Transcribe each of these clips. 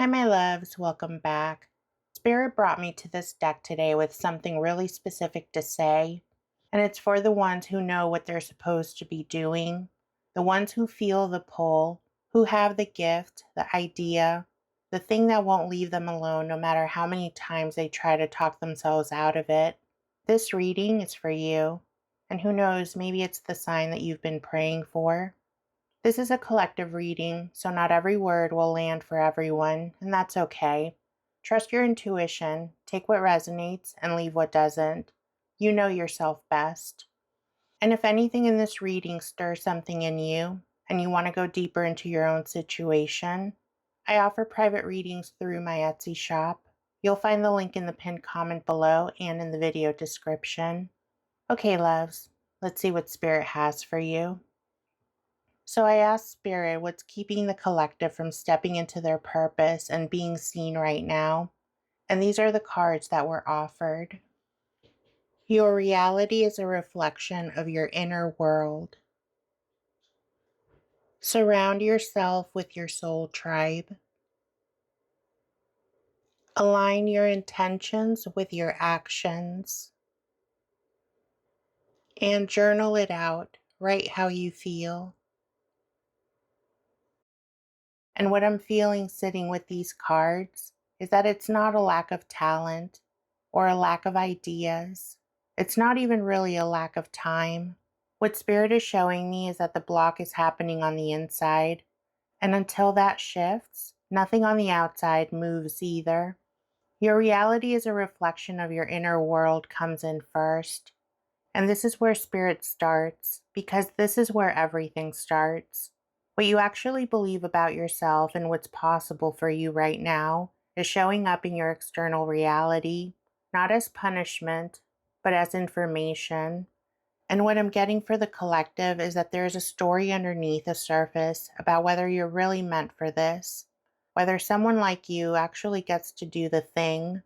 Hi, my loves. Welcome back. Spirit brought me to this deck today with something really specific to say, and it's for the ones who know what they're supposed to be doing, the ones who feel the pull, who have the gift, the idea, the thing that won't leave them alone no matter how many times they try to talk themselves out of it. This reading is for you, and who knows, maybe it's the sign that you've been praying for. This is a collective reading, so not every word will land for everyone, and that's okay. Trust your intuition, take what resonates, and leave what doesn't. You know yourself best. And if anything in this reading stirs something in you, and you want to go deeper into your own situation, I offer private readings through my Etsy shop. You'll find the link in the pinned comment below and in the video description. Okay, loves, let's see what Spirit has for you. So I asked Spirit what's keeping the collective from stepping into their purpose and being seen right now. And these are the cards that were offered. Your reality is a reflection of your inner world. Surround yourself with your soul tribe. Align your intentions with your actions. And journal it out. Write how you feel. And what I'm feeling sitting with these cards is that it's not a lack of talent or a lack of ideas. It's not even really a lack of time. What Spirit is showing me is that the block is happening on the inside. And until that shifts, nothing on the outside moves either. Your reality is a reflection of your inner world comes in first. And this is where Spirit starts, because this is where everything starts. What you actually believe about yourself and what's possible for you right now is showing up in your external reality, not as punishment, but as information. And what I'm getting for the collective is that there's a story underneath the surface about whether you're really meant for this, whether someone like you actually gets to do the thing,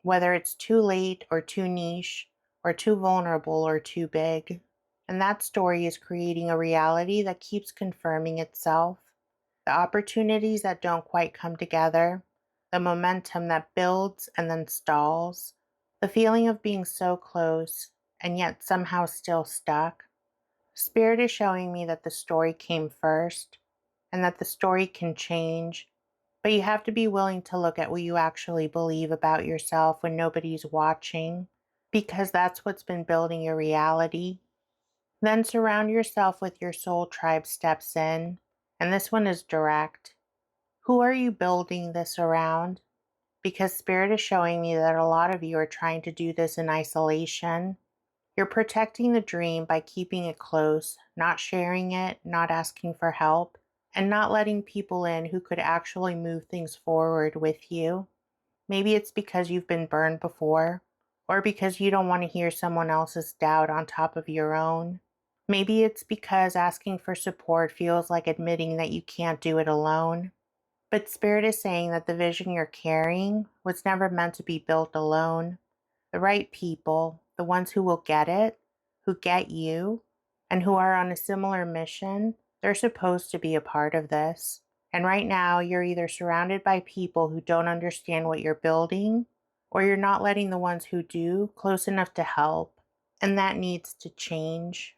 whether it's too late or too niche or too vulnerable or too big. And that story is creating a reality that keeps confirming itself. The opportunities that don't quite come together, the momentum that builds and then stalls, the feeling of being so close and yet somehow still stuck. Spirit is showing me that the story came first and that the story can change, but you have to be willing to look at what you actually believe about yourself when nobody's watching, because that's what's been building your reality. Then surround yourself with your soul tribe steps in, and this one is direct. Who are you building this around? Because Spirit is showing me that a lot of you are trying to do this in isolation. You're protecting the dream by keeping it close, not sharing it, not asking for help, and not letting people in who could actually move things forward with you. Maybe it's because you've been burned before, or because you don't want to hear someone else's doubt on top of your own. Maybe it's because asking for support feels like admitting that you can't do it alone. But Spirit is saying that the vision you're carrying was never meant to be built alone. The right people, the ones who will get it, who get you, and who are on a similar mission, they're supposed to be a part of this. And right now, you're either surrounded by people who don't understand what you're building, or you're not letting the ones who do close enough to help. And that needs to change.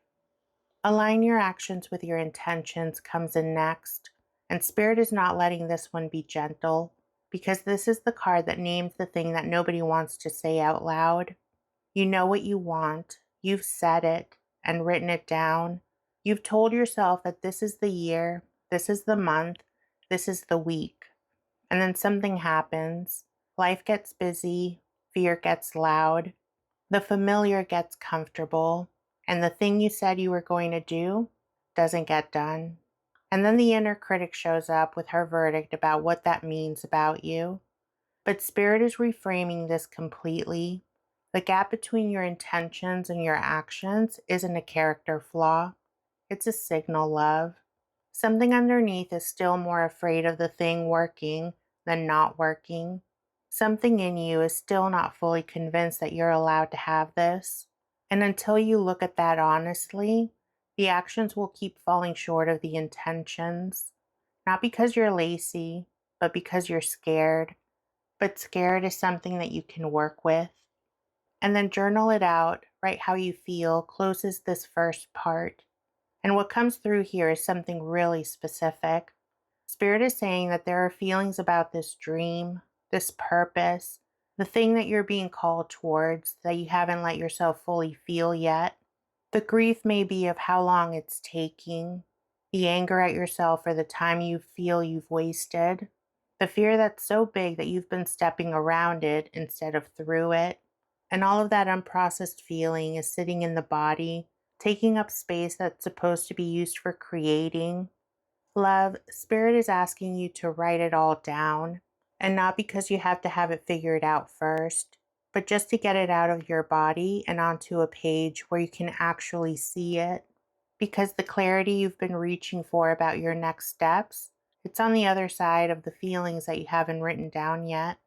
Align your actions with your intentions comes in next. And Spirit is not letting this one be gentle, because this is the card that names the thing that nobody wants to say out loud. You know what you want. You've said it and written it down. You've told yourself that this is the year, this is the month, this is the week. And then something happens. Life gets busy, fear gets loud, the familiar gets comfortable, and the thing you said you were going to do doesn't get done. And then the inner critic shows up with her verdict about what that means about you. But Spirit is reframing this completely. The gap between your intentions and your actions isn't a character flaw, it's a signal, love. Something underneath is still more afraid of the thing working than not working. Something in you is still not fully convinced that you're allowed to have this. And until you look at that honestly, the actions will keep falling short of the intentions. Not because you're lazy, but because you're scared. But scared is something that you can work with. And then journal it out, write how you feel, closes this first part. And what comes through here is something really specific. Spirit is saying that there are feelings about this dream, this purpose, the thing that you're being called towards that you haven't let yourself fully feel yet. The grief may be of how long it's taking, the anger at yourself for the time you feel you've wasted, the fear that's so big that you've been stepping around it instead of through it. And all of that unprocessed feeling is sitting in the body, taking up space that's supposed to be used for creating. Love, Spirit is asking you to write it all down, and not because you have to have it figured out first, but just to get it out of your body and onto a page where you can actually see it. Because the clarity you've been reaching for about your next steps, it's on the other side of the feelings that you haven't written down yet.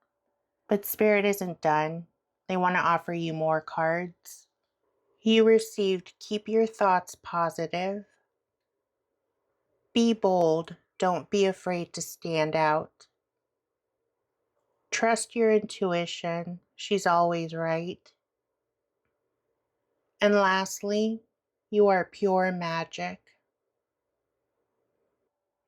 But Spirit isn't done. They want to offer you more cards. You received Keep Your Thoughts Positive. Be bold. Don't be afraid to stand out. Trust your intuition. She's always right. And lastly, you are pure magic.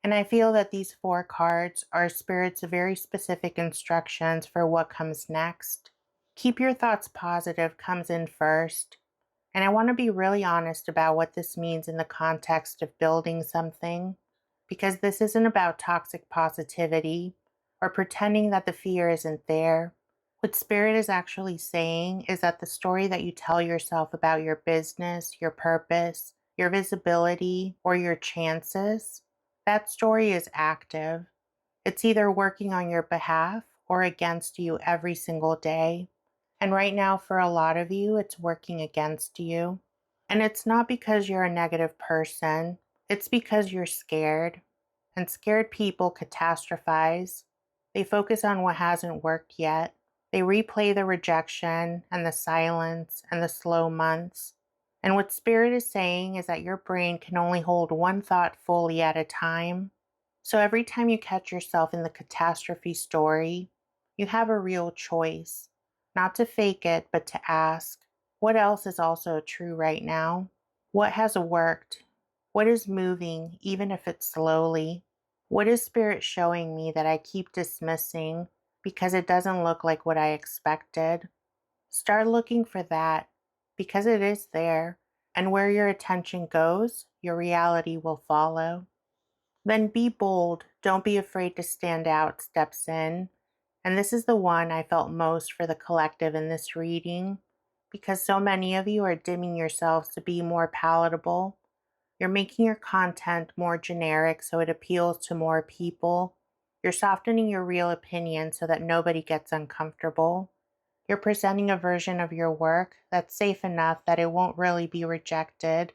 And I feel that these 4 cards are Spirit's very specific instructions for what comes next. Keep Your Thoughts Positive comes in first. And I want to be really honest about what this means in the context of building something, because this isn't about toxic positivity or pretending that the fear isn't there. What Spirit is actually saying is that the story that you tell yourself about your business, your purpose, your visibility, or your chances, that story is active. It's either working on your behalf or against you every single day. And right now, for a lot of you, it's working against you. And it's not because you're a negative person, it's because you're scared. And scared people catastrophize. They focus on what hasn't worked yet. They replay the rejection and the silence and the slow months. And what Spirit is saying is that your brain can only hold one thought fully at a time. So every time you catch yourself in the catastrophe story, you have a real choice. Not to fake it, but to ask, what else is also true right now? What has worked? What is moving, even if it's slowly? What is Spirit showing me that I keep dismissing because it doesn't look like what I expected? Start looking for that because it is there, and where your attention goes, your reality will follow. Then be bold, don't be afraid to stand out, steps in. And this is the one I felt most for the collective in this reading, because so many of you are dimming yourselves to be more palatable. You're making your content more generic so it appeals to more people. You're softening your real opinion so that nobody gets uncomfortable. You're presenting a version of your work that's safe enough that it won't really be rejected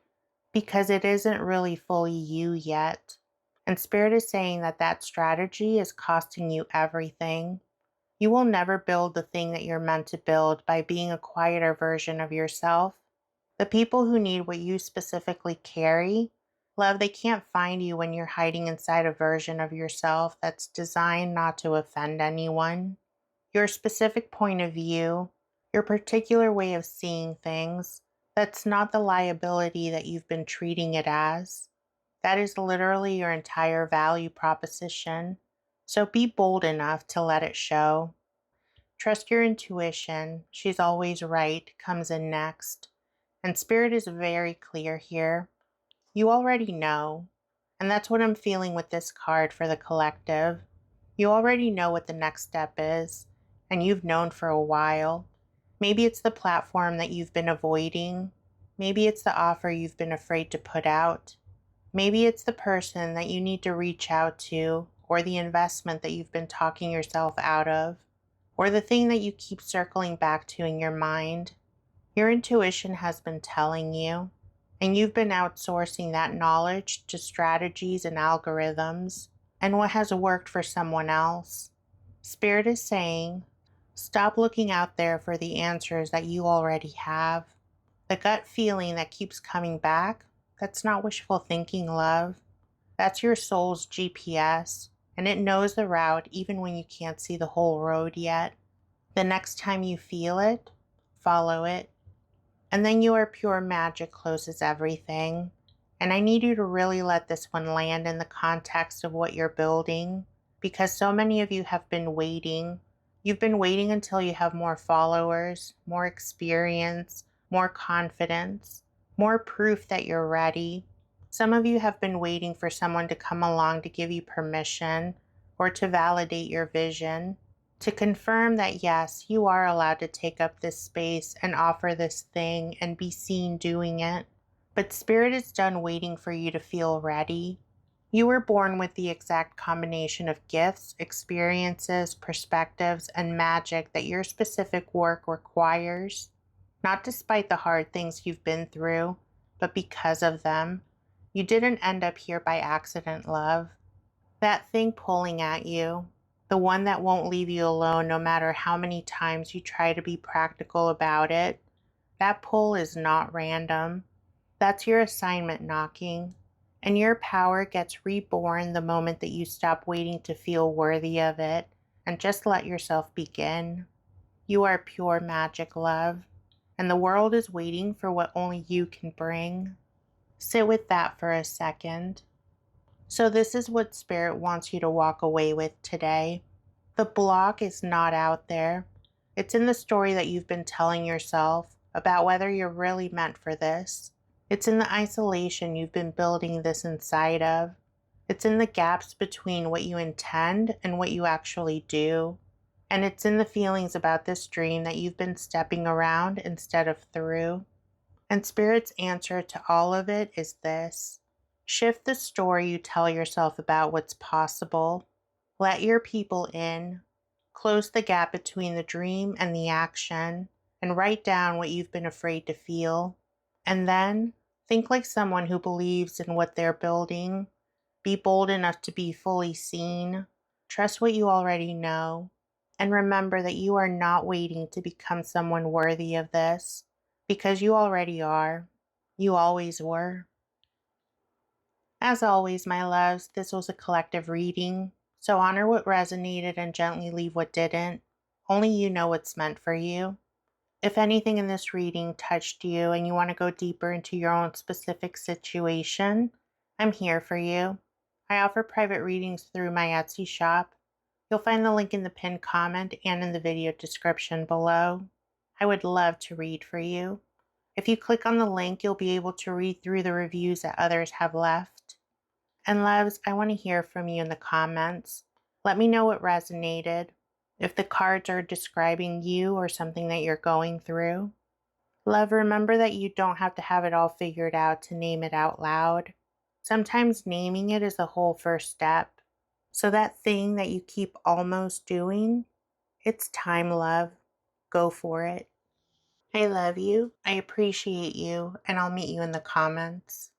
because it isn't really fully you yet. And Spirit is saying that that strategy is costing you everything. You will never build the thing that you're meant to build by being a quieter version of yourself. The people who need what you specifically carry, love, they can't find you when you're hiding inside a version of yourself that's designed not to offend anyone. Your specific point of view, your particular way of seeing things, that's not the liability that you've been treating it as. That is literally your entire value proposition. So be bold enough to let it show. Trust your intuition. She's always right, comes in next. And Spirit is very clear here. You already know. And that's what I'm feeling with this card for the collective. You already know what the next step is, and you've known for a while. Maybe it's the platform that you've been avoiding. Maybe it's the offer you've been afraid to put out. Maybe it's the person that you need to reach out to, or the investment that you've been talking yourself out of, or the thing that you keep circling back to in your mind. Your intuition has been telling you, and you've been outsourcing that knowledge to strategies and algorithms and what has worked for someone else. Spirit is saying, stop looking out there for the answers that you already have. The gut feeling that keeps coming back, that's not wishful thinking, love. That's your soul's GPS. and it knows the route even when you can't see the whole road yet. The next time you feel it, follow it. And then your pure magic closes everything. And I need you to really let this one land in the context of what you're building, because so many of you have been waiting. You've been waiting until you have more followers, more experience, more confidence, more proof that you're ready. Some of you have been waiting for someone to come along to give you permission or to validate your vision, to confirm that yes, you are allowed to take up this space and offer this thing and be seen doing it. But Spirit is done waiting for you to feel ready. You were born with the exact combination of gifts, experiences, perspectives, and magic that your specific work requires, not despite the hard things you've been through, but because of them. You didn't end up here by accident, love. That thing pulling at you, the one that won't leave you alone no matter how many times you try to be practical about it, that pull is not random. That's your assignment knocking, and your power gets reborn the moment that you stop waiting to feel worthy of it and just let yourself begin. You are pure magic, love, and the world is waiting for what only you can bring. Sit with that for a second. So, this is what Spirit wants you to walk away with today. The block is not out there. It's in the story that you've been telling yourself about whether you're really meant for this. It's in the isolation you've been building this inside of. It's in the gaps between what you intend and what you actually do. And it's in the feelings about this dream that you've been stepping around instead of through. And Spirit's answer to all of it is this: shift the story you tell yourself about what's possible. Let your people in. Close the gap between the dream and the action, and write down what you've been afraid to feel. And then think like someone who believes in what they're building. Be bold enough to be fully seen. Trust what you already know. And remember that you are not waiting to become someone worthy of this, because you already are. You always were. As always, my loves, this was a collective reading, so honor what resonated and gently leave what didn't. Only you know what's meant for you. If anything in this reading touched you and you want to go deeper into your own specific situation, I'm here for you. I offer private readings through my Etsy shop. You'll find the link in the pinned comment and in the video description below. I would love to read for you. If you click on the link, you'll be able to read through the reviews that others have left. And loves, I want to hear from you in the comments. Let me know what resonated, if the cards are describing you or something that you're going through. Love, remember that you don't have to have it all figured out to name it out loud. Sometimes naming it is the whole first step. So that thing that you keep almost doing, it's time, love. Go for it. I love you, I appreciate you, and I'll meet you in the comments.